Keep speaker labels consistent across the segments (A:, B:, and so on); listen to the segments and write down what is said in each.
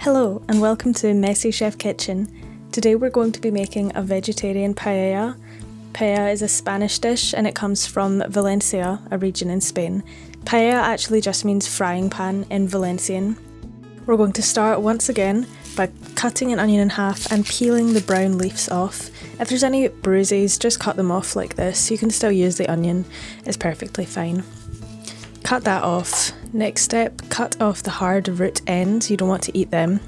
A: Hello and welcome to Messy Chef Kitchen. Today we're going to be making a vegetarian paella. Paella is a Spanish dish and it comes from Valencia, a region in Spain. Paella actually just means frying pan in Valencian. We're going to start once again by cutting an onion in half and peeling the brown leaves off. If there's any bruises, just cut them off like this. You can still use the onion, it's perfectly fine. Cut that off. Next step, cut off the hard root ends, you don't want to eat them.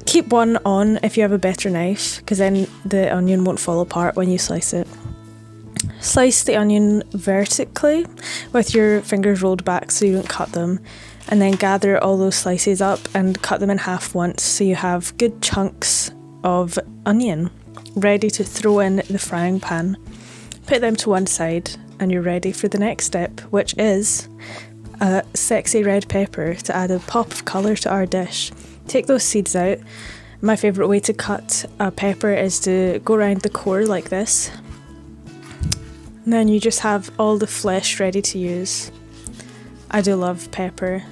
A: Keep one on if you have a better knife, because then the onion won't fall apart when you slice it. Slice the onion vertically with your fingers rolled back so you don't cut them, and then gather all those slices up and cut them in half once so you have good chunks of onion ready to throw in the frying pan. Put them to one side and you're ready for the next step, which is a sexy red pepper to add a pop of colour to our dish. Take those seeds out. My favourite way to cut a pepper is to go around the core like this. And then you just have all the flesh ready to use. I do love pepper.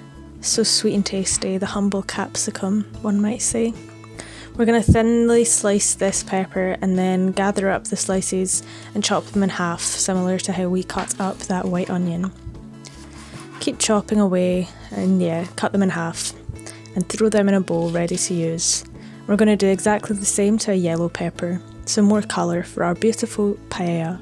A: So sweet and tasty, the humble capsicum, one might say. We're going to thinly slice this pepper and then gather up the slices and chop them in half, similar to how we cut up that white onion. Keep chopping away and cut them in half and throw them in a bowl ready to use. We're going to do exactly the same to a yellow pepper, some more colour for our beautiful paella.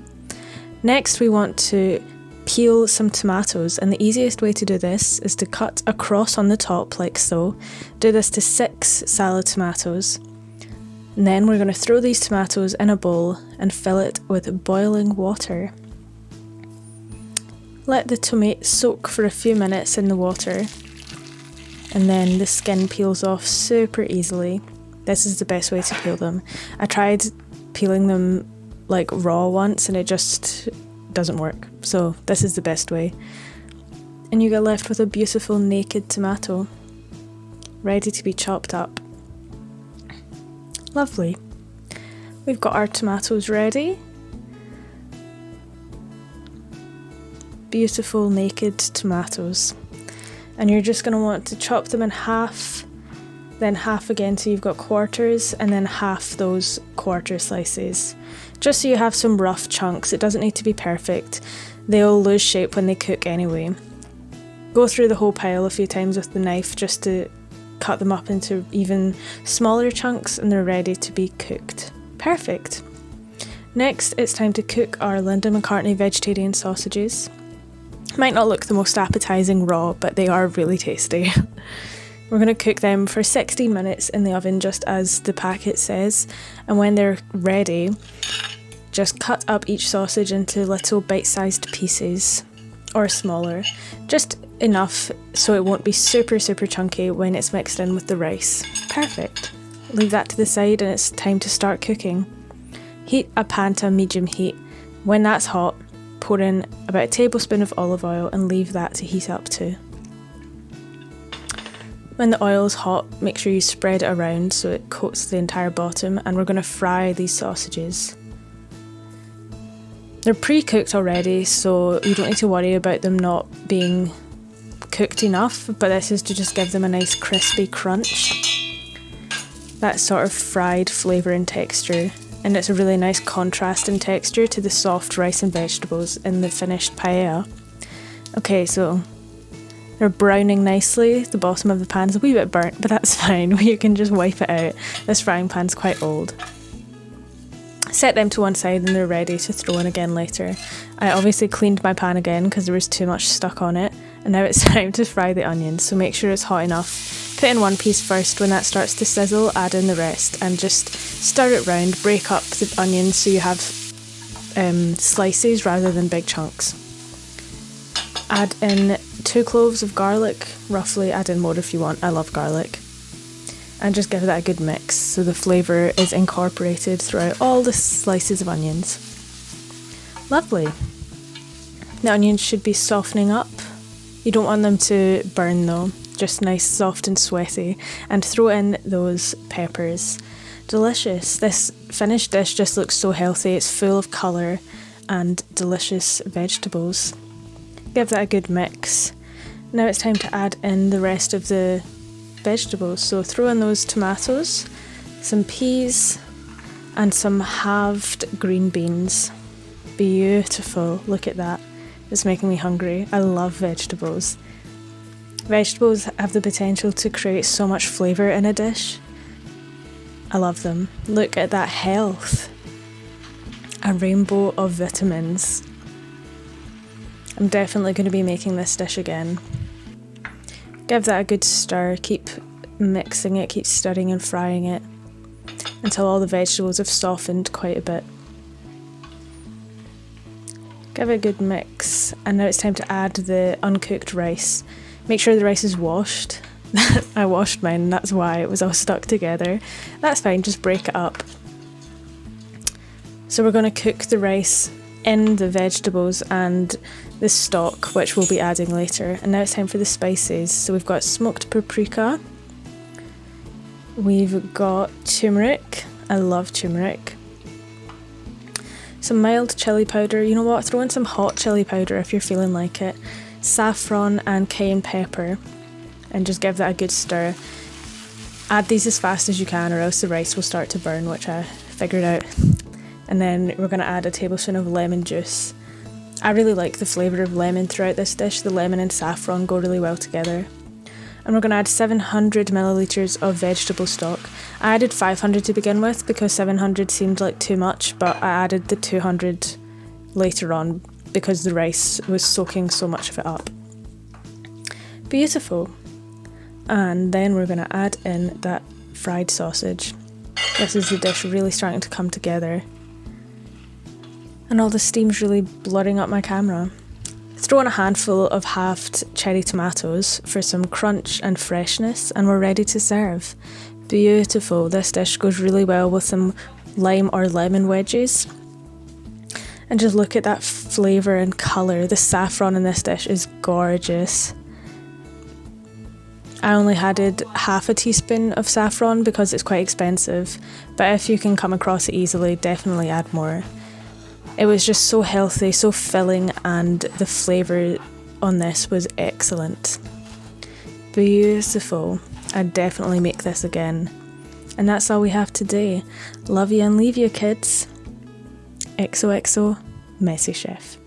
A: Next we want to peel some tomatoes, and the easiest way to do this is to cut across on the top like so. Do this to 6 salad tomatoes. And then we're going to throw these tomatoes in a bowl and fill it with boiling water. Let the tomato soak for a few minutes in the water, and then the skin peels off super easily. This is the best way to peel them. I tried peeling them like raw once and it just doesn't work, so this is the best way. And you get left with a beautiful naked tomato, ready to be chopped up. Lovely. We've got our tomatoes ready. Beautiful naked tomatoes. And you're just going to want to chop them in half, then half again so you've got quarters, and then half those quarter slices. Just so you have some rough chunks. It doesn't need to be perfect. They'll lose shape when they cook anyway. Go through the whole pile a few times with the knife just to cut them up into even smaller chunks and they're ready to be cooked. Perfect. Next, it's time to cook our Linda McCartney vegetarian sausages. Might not look the most appetising raw, but they are really tasty. We're going to cook them for 16 minutes in the oven, just as the packet says, and when they're ready, just cut up each sausage into little bite-sized pieces, or smaller, just enough so it won't be super chunky when it's mixed in with the rice. Perfect. Leave that to the side and it's time to start cooking. Heat a pan to a medium heat. When that's hot, pour in about a tablespoon of olive oil and leave that to heat up too. When the oil is hot, make sure you spread it around so it coats the entire bottom, and we're going to fry these sausages. They're pre-cooked already, so you don't need to worry about them not being cooked enough, but this is to just give them a nice crispy crunch. That sort of fried flavour and texture, and it's a really nice contrast in texture to the soft rice and vegetables in the finished paella. Okay, so they're browning nicely. The bottom of the pan's a wee bit burnt, but that's fine. You can just wipe it out. This frying pan's quite old. Set them to one side and they're ready to throw in again later. I obviously cleaned my pan again because there was too much stuck on it, and now it's time to fry the onions, so make sure it's hot enough. Put in one piece first. When that starts to sizzle, add in the rest and just stir it round. Break up the onions so you have slices rather than big chunks. Add in 2 cloves of garlic, roughly. Add in more if you want, I love garlic. And just give that a good mix so the flavour is incorporated throughout all the slices of onions. Lovely. The onions should be softening up. You don't want them to burn though, just nice, soft and sweaty. And throw in those peppers. Delicious. This finished dish just looks so healthy. It's full of colour and delicious vegetables. Give that a good mix. Now it's time to add in the rest of the vegetables. So throw in those tomatoes, some peas, and some halved green beans. Beautiful, look at that. It's making me hungry. I love vegetables. Vegetables have the potential to create so much flavour in a dish. I love them. Look at that health. A rainbow of vitamins. I'm definitely going to be making this dish again. Give that a good stir, keep mixing it, keep stirring and frying it until all the vegetables have softened quite a bit. Give it a good mix, and now it's time to add the uncooked rice. Make sure the rice is washed. I washed mine, that's why it was all stuck together. That's fine, just break it up. So we're going to cook the rice in the vegetables and the stock, which we'll be adding later. And now it's time for the spices. So we've got smoked paprika. We've got turmeric. I love turmeric. Some mild chili powder. You know what? Throw in some hot chili powder if you're feeling like it. Saffron and cayenne pepper. And just give that a good stir. Add these as fast as you can or else the rice will start to burn, which I figured out. And then we're going to add a tablespoon of lemon juice. I really like the flavour of lemon throughout this dish. The lemon and saffron go really well together. And we're going to add 700 millilitres of vegetable stock. I added 500 to begin with because 700 seemed like too much, but I added the 200 later on because the rice was soaking so much of it up. Beautiful. And then we're going to add in that fried sausage. This is the dish really starting to come together. And all the steam's really blurring up my camera. Throw in a handful of halved cherry tomatoes for some crunch and freshness, and we're ready to serve. Beautiful. This dish goes really well with some lime or lemon wedges. And just look at that flavour and colour. The saffron in this dish is gorgeous. I only added half a teaspoon of saffron because it's quite expensive, but if you can come across it easily, definitely add more. It was just so healthy, so filling, and the flavour on this was excellent. Beautiful. I'd definitely make this again. And that's all we have today. Love you and leave you, kids. XOXO, Messy Chef.